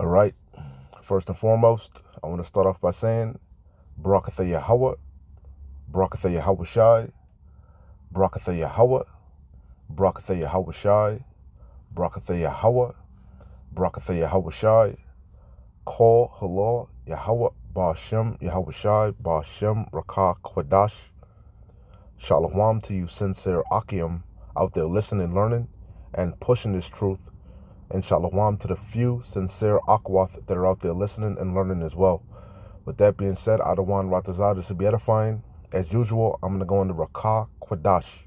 All right. First and foremost, I want to start off by saying, Barakatha Yahweh, Barakatha Yahweh Shai, Barakatha Yahweh, Barakatha Yahweh Shai, Barakatha Yahweh, Barakatha Yahweh Shai, Call Halal Yahweh, Ba'ashem Yahweh Shai, Ba'ashem Rakah Kwadash. Shalom to you sincere Akim out there listening, learning, and pushing this truth. And shalom to the few sincere Akwath that are out there listening and learning as well. With that being said, Adawan Ratazah, this will be edifying. As usual, I'm going to go into Rakah Kwadash.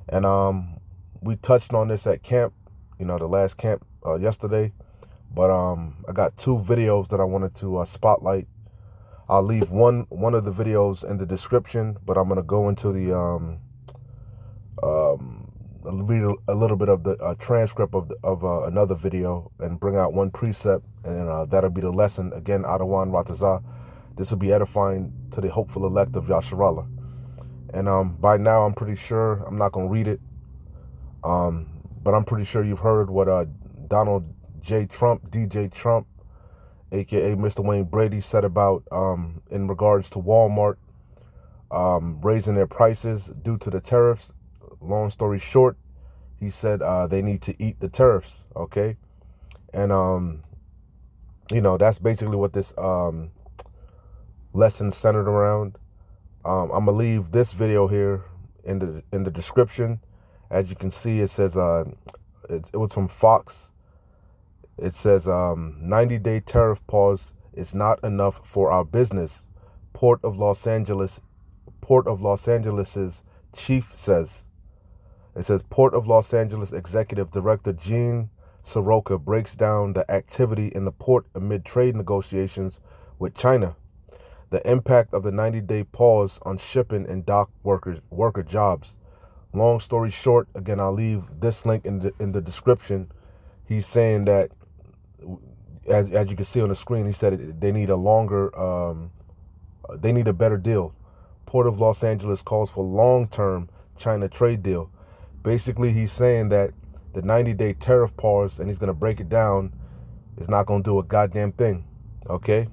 And we touched on this at camp, the last camp yesterday. But I got two videos that I wanted to spotlight. I'll leave one of the videos in the description, but I'm going to go into the read a little bit of the transcript of another video and bring out one precept, and that'll be the lesson. Again, Adawan Ratazah. This will be edifying to the hopeful elect of Yasharallah. And by now, I'm pretty sure, I'm not going to read it, but I'm pretty sure you've heard what Donald J. Trump, DJ Trump, a.k.a. Mr. Wayne Brady, said about in regards to Walmart raising their prices due to the tariffs. Long story short, he said they need to eat the tariffs, okay? And, that's basically what this lesson centered around. I'm going to leave this video here in the description. As you can see, it says, it was from Fox. It says, 90-day tariff pause is not enough for our business. Port of Los Angeles's chief says. It says, Port of Los Angeles Executive Director Gene Soroka breaks down the activity in the port amid trade negotiations with China. The impact of the 90-day pause on shipping and dock worker jobs. Long story short, again, I'll leave this link in the description. He's saying that, as you can see on the screen, he said they need they need a better deal. Port of Los Angeles calls for long-term China trade deal. Basically, he's saying that the 90-day tariff pause, and he's going to break it down, is not going to do a goddamn thing, okay?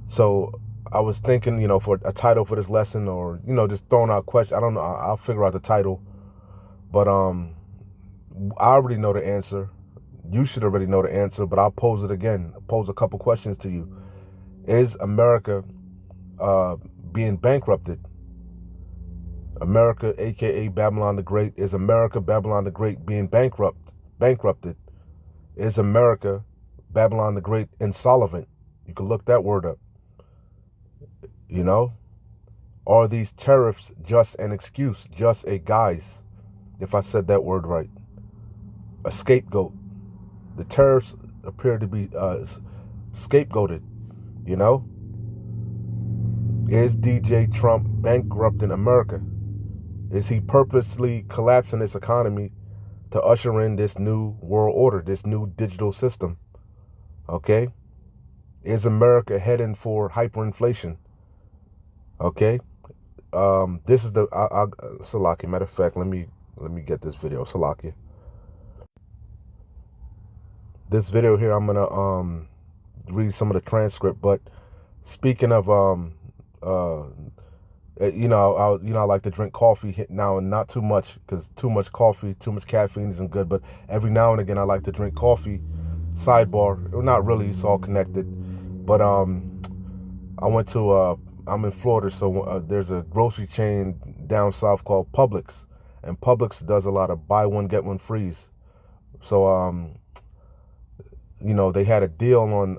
So I was thinking, for a title for this lesson, or, just throwing out questions. I don't know. I'll figure out the title. But I already know the answer. You should already know the answer, but I'll pose it again. I'll pose a couple questions to you. Is America being bankrupted? America, a.k.a. Babylon the Great. Is America, Babylon the Great, being bankrupted? Is America, Babylon the Great, insolvent? You can look that word up. Are these tariffs just an excuse, just a guise, if I said that word right? A scapegoat. The tariffs appear to be scapegoated, Is DJ Trump bankrupting America? Is he purposely collapsing this economy to usher in this new world order, this new digital system? Okay? Is America heading for hyperinflation? Okay? This is the Salaki. Matter of fact, let me get this video. Salaki. This video here, I'm gonna read some of the transcript. But speaking of I like to drink coffee now, and not too much, because too much coffee, too much caffeine isn't good. But every now and again, I like to drink coffee. Sidebar, well, not really, it's all connected. But I went to I'm in Florida, so there's a grocery chain down south called Publix, and Publix does a lot of buy one get one frees. So they had a deal on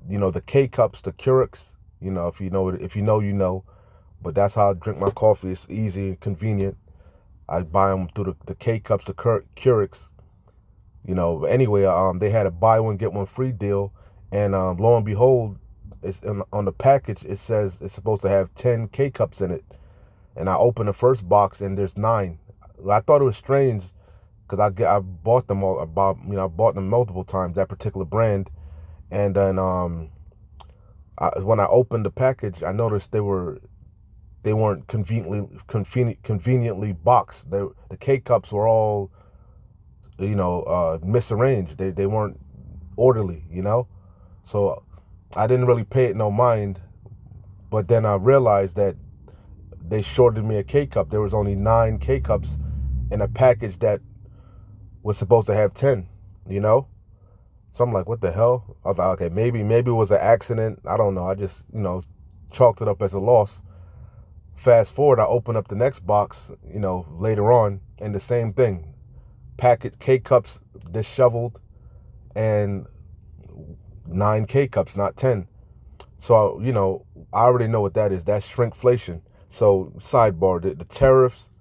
the K cups, the Keurigs. If you know. But that's how I drink my coffee. It's easy and convenient. I buy them through the K cups, the Keurigs. Anyway, they had a buy one get one free deal, and lo and behold, on the package it says it's supposed to have 10 K cups in it, and I opened the first box and there's 9. I thought it was strange because I bought them I bought them multiple times, that particular brand, and then when I opened the package, I noticed they weren't conveniently boxed. The K cups were all misarranged. They weren't orderly, you know? So I didn't really pay it no mind, but then I realized that they shorted me a K-cup. There was only 9 K-cups in a package that was supposed to have 10, you know? So I'm like, what the hell? I was like, okay, maybe it was an accident. I don't know. I just, chalked it up as a loss. Fast forward, I open up the next box, later on, and the same thing. Packet K-cups disheveled and 9 K-cups, not 10. So, I already know what that is. That's shrinkflation. So, sidebar, the tariffs,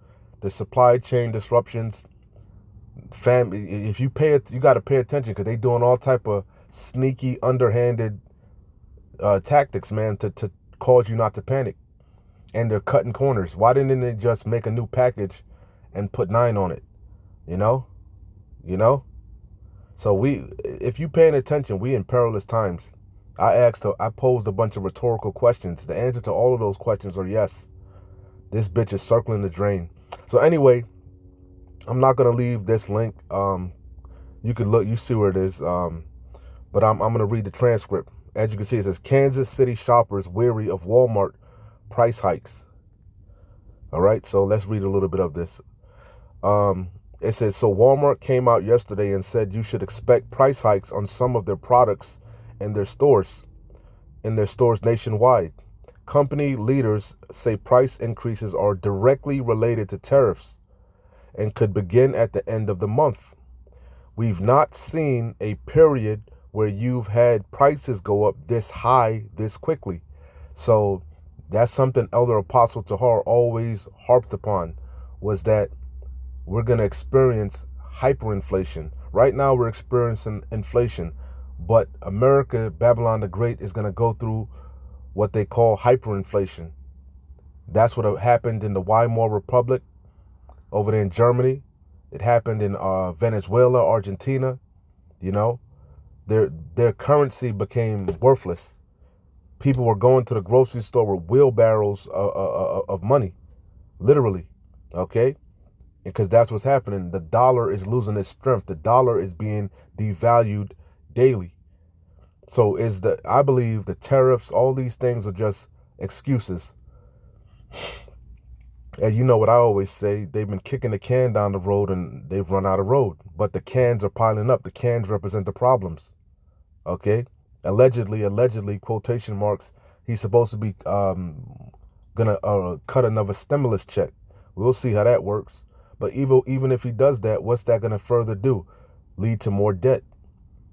the supply chain disruptions, if you pay it, you got to pay attention because they doing all type of sneaky, underhanded tactics, man, to cause you not to panic. And they're cutting corners. Why didn't they just make a new package and put 9 on it? You know? So if you paying attention, we in perilous times. I posed a bunch of rhetorical questions. The answer to all of those questions are yes. This bitch is circling the drain. So anyway, I'm not gonna leave this link. You can look, you see where it is. But I'm gonna read the transcript. As you can see, it says Kansas City shoppers weary of Walmart price hikes. All right, so let's read a little bit of this. It says, so Walmart came out yesterday and said you should expect price hikes on some of their products in their stores nationwide. Company leaders say price increases are directly related to tariffs and could begin at the end of the month. We've not seen a period where you've had prices go up this high this quickly. So that's something Elder Apostle Tahar always harped upon, was that we're going to experience hyperinflation. Right now we're experiencing inflation, but America, Babylon the Great, is going to go through what they call hyperinflation. That's what happened in the Weimar Republic over there in Germany. It happened in Venezuela, Argentina. Their currency became worthless. People were going to the grocery store with wheelbarrows of money, literally, okay? Because that's what's happening. The dollar is losing its strength. The dollar is being devalued daily. So I believe the tariffs, all these things are just excuses. And you know what I always say, they've been kicking the can down the road and they've run out of road. But the cans are piling up. The cans represent the problems. Okay? Allegedly, quotation marks, he's supposed to be gonna cut another stimulus check. We'll see how that works. But even if he does that, what's that gonna further do? Lead to more debt.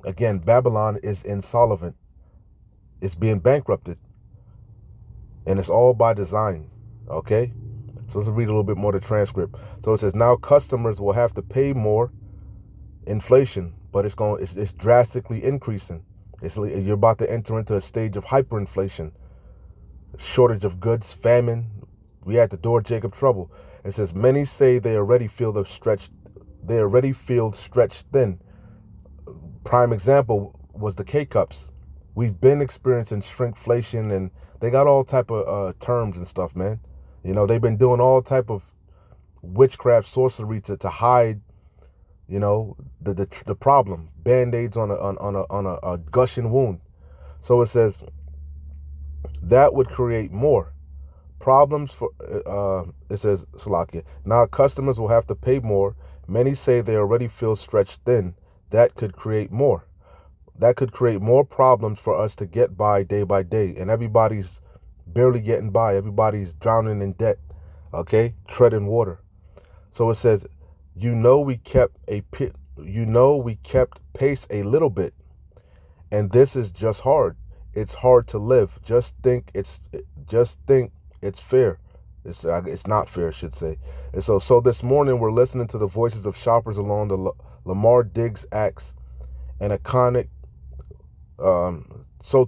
Again, Babylon is insolvent. It's being bankrupted. And it's all by design. Okay? So let's read a little bit more of the transcript. So it says, now customers will have to pay more inflation, but it's drastically increasing. You're about to enter into a stage of hyperinflation, shortage of goods, famine. We at the door, Jacob trouble. It says many say they already feel stretched thin. Prime example was the K-cups. We've been experiencing shrinkflation, and they got all type of terms and stuff, man. They've been doing all type of witchcraft, sorcery to hide, the problem. Band-aids on a gushing wound. So it says that would create more problems for. It says, Salakia. Now customers will have to pay more. Many say they already feel stretched thin. That could create more. That could create more problems for us to get by day, and everybody's barely getting by. Everybody's drowning in debt. Okay, treading water. So it says, we kept pace a little bit, and this is just hard. It's hard to live. Just think it's fair. It's not fair, I should say. And so this morning we're listening to the voices of shoppers along the Lamar Diggs acts and iconic. So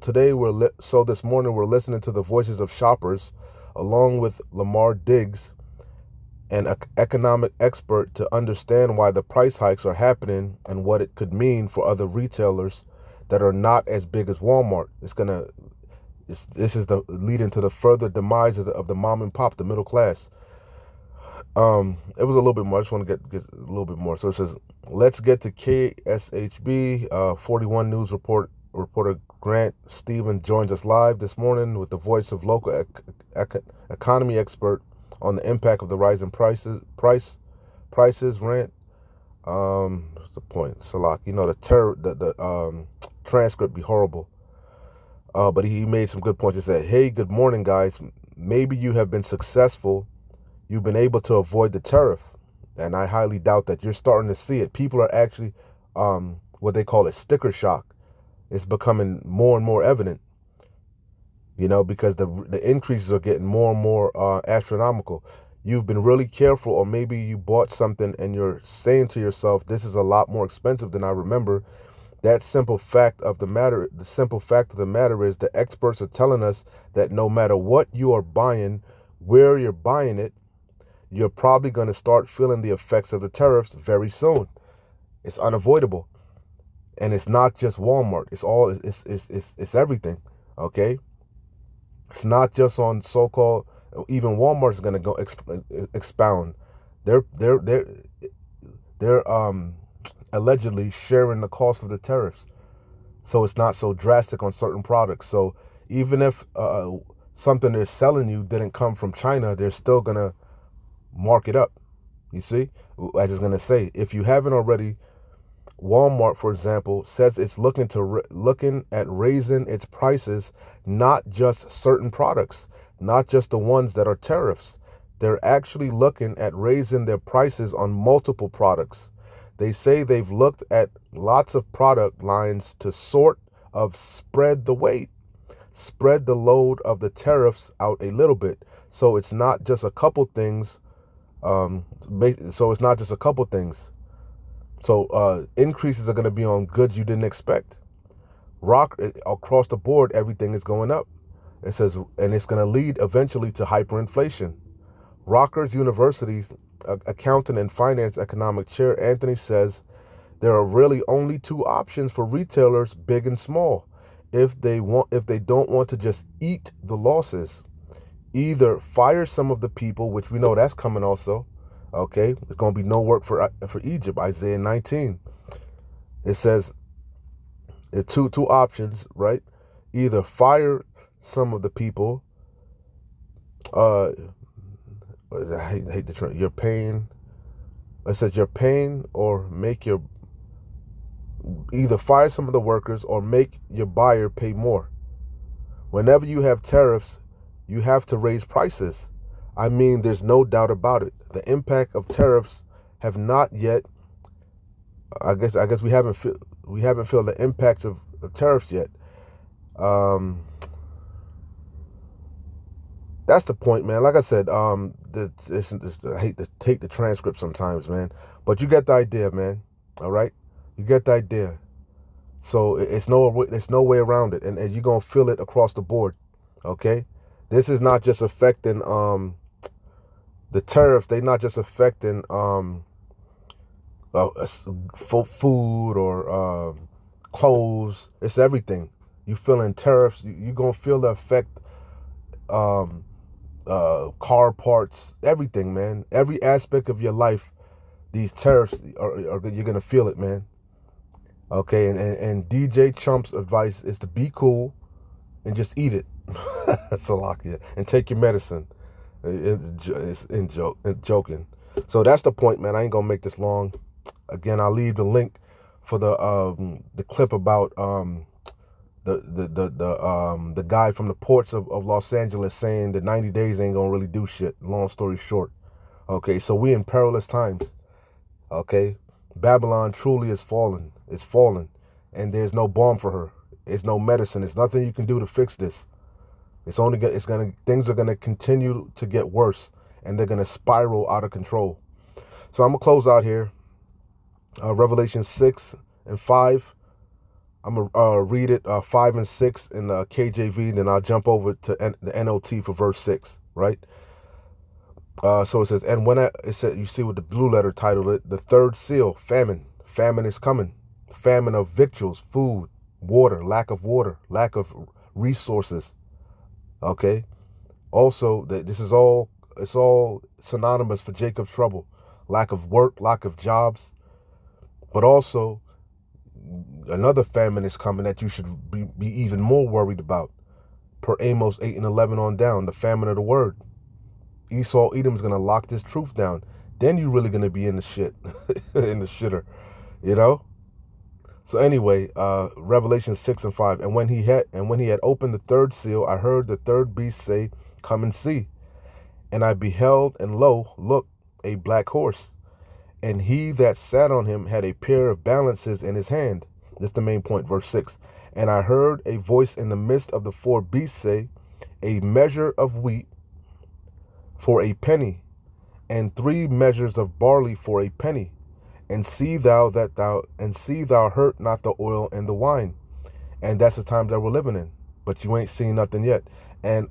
this morning we're listening to the voices of shoppers along with Lamar Diggs, an economic expert, to understand why the price hikes are happening and what it could mean for other retailers that are not as big as Walmart. This is the leading to the further demise of the mom and pop, the middle class. It was a little bit more. I just want to get a little bit more. So it says, let's get to KSHB 41 News reporter Grant Stephen joins us live this morning with the voice of local economy expert on the impact of the rise in prices rent. What's the point? Salak, the transcript be horrible. But he made some good points. He said, hey, good morning, guys. Maybe you have been successful. You've been able to avoid the tariff. And I highly doubt that. You're starting to see it. People are actually, what they call it, sticker shock. It's becoming more and more evident, because the increases are getting more and more astronomical. You've been really careful, or maybe you bought something and you're saying to yourself, this is a lot more expensive than I remember. The simple fact of the matter is the experts are telling us that no matter what you are buying, where you're buying it, you're probably going to start feeling the effects of the tariffs very soon. It's unavoidable. And it's not just Walmart. It's everything. Okay. It's not just on so-called, even Walmart's going to go expound. They're allegedly sharing the cost of the tariffs. So it's not so drastic on certain products. So even if something they're selling you didn't come from China, they're still going to mark it up. You see? I was going to say, if you haven't already, Walmart, for example, says it's looking at raising its prices, not just certain products, not just the ones that are tariffs. They're actually looking at raising their prices on multiple products. They say they've looked at lots of product lines to spread the weight, spread the load of the tariffs out a little bit. So it's not just a couple things. So increases are going to be on goods you didn't expect. Across the board, everything is going up. It says, and it's going to lead eventually to hyperinflation. Rutgers University's accounting and finance economic chair Anthony says there are really only two options for retailers, big and small, if they don't want to just eat the losses. Either fire some of the people, which we know that's coming also. Okay, there's going to be no work for Egypt. Isaiah 19. It says two options, right? Either fire some of the people. I hate the term. Your pain. It says your pain, or either fire some of the workers or make your buyer pay more. Whenever you have tariffs, you have to raise prices. I mean, there's no doubt about it. The impact of tariffs have not yet. I guess we haven't felt the impacts of tariffs yet. That's the point, man. Like I said, I hate to take the transcript sometimes, man. But you get the idea, man. All right, you get the idea. So there's no way around it, and you're gonna feel it across the board. Okay, this is not just affecting the tariffs. They're not just affecting food or clothes. It's everything. You feeling tariffs? You're gonna feel the effect. Car parts, everything, man. Every aspect of your life, these tariffs are you're gonna feel it, man. Okay, and DJ Trump's advice is to be cool and just eat it. Salakia, and take your medicine. It's joking. So that's the point, man. I ain't gonna make this long. Again, I'll leave the link for the clip about the guy from the ports of Los Angeles saying that 90 days ain't gonna really do shit. Long story short. Okay, so we in perilous times. Okay, Babylon truly is fallen. It's fallen, and there's no balm for her. There's no medicine. There's nothing you can do to fix this. Things are gonna continue to get worse, and they're gonna spiral out of control. So I'm gonna close out here. Revelation 6 and 5. I'm going to read it 5 and 6 in the KJV, then I'll jump over to the NLT for verse 6, right? So it says, and it said, you see with the blue letter titled it, the third seal, famine. Famine is coming. Famine of victuals, food, water, lack of resources. Okay? Also, this is all all synonymous for Jacob's trouble. Lack of work, lack of jobs, but also another famine is coming that you should be even more worried about. Per Amos 8 and 11 on down, the famine of the word. Esau Edom's going to lock this truth down. Then you're really going to be in the shit, in the shitter, you know? So anyway, Revelation 6 and 5. And when he had opened the third seal, I heard the third beast say, "Come and see." And I beheld, and lo, look, a black horse. And he that sat on him had a pair of balances in his hand. This is the main point, verse 6. And I heard a voice in the midst of the four beasts say, "A measure of wheat for a penny, and 3 measures of barley for a penny. And see thou hurt not the oil and the wine." And that's the time that we're living in. But you ain't seen nothing yet. And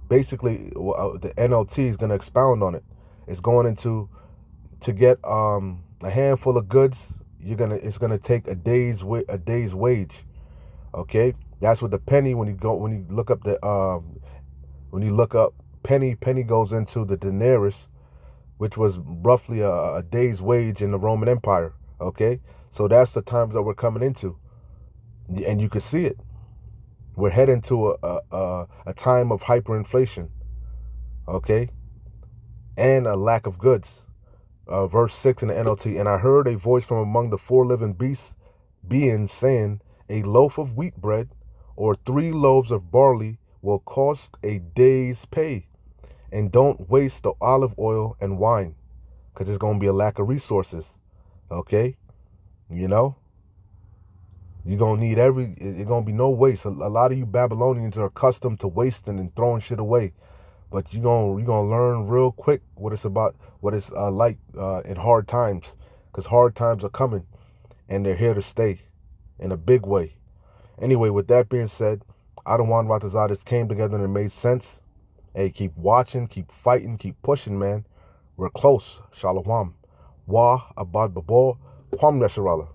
basically, the NLT is going to expound on it. It's going into, to get a handful of goods, it's gonna take a day's wage. Okay, that's what the penny, when you look up penny goes into the denarius, which was roughly a day's wage in the Roman Empire. Okay, so that's the times that we're coming into, and you can see it. We're heading to a time of hyperinflation. Okay, and a lack of goods. Verse 6 in the NLT. And I heard a voice from among the 4 living beings saying, "A loaf of wheat bread or 3 loaves of barley will cost a day's pay. And don't waste the olive oil and wine, because there's going to be a lack of resources." Okay? You know? You're going to need there's going to be no waste. A lot of you Babylonians are accustomed to wasting and throwing shit away. But you're gonna learn real quick what it's about, what it's like in hard times, because hard times are coming, and they're here to stay, in a big way. Anyway, with that being said, Adawan Ratazadis came together and it made sense. Hey, keep watching, keep fighting, keep pushing, man. We're close. Shalom. Wa abad babo. Kwam Yasharala.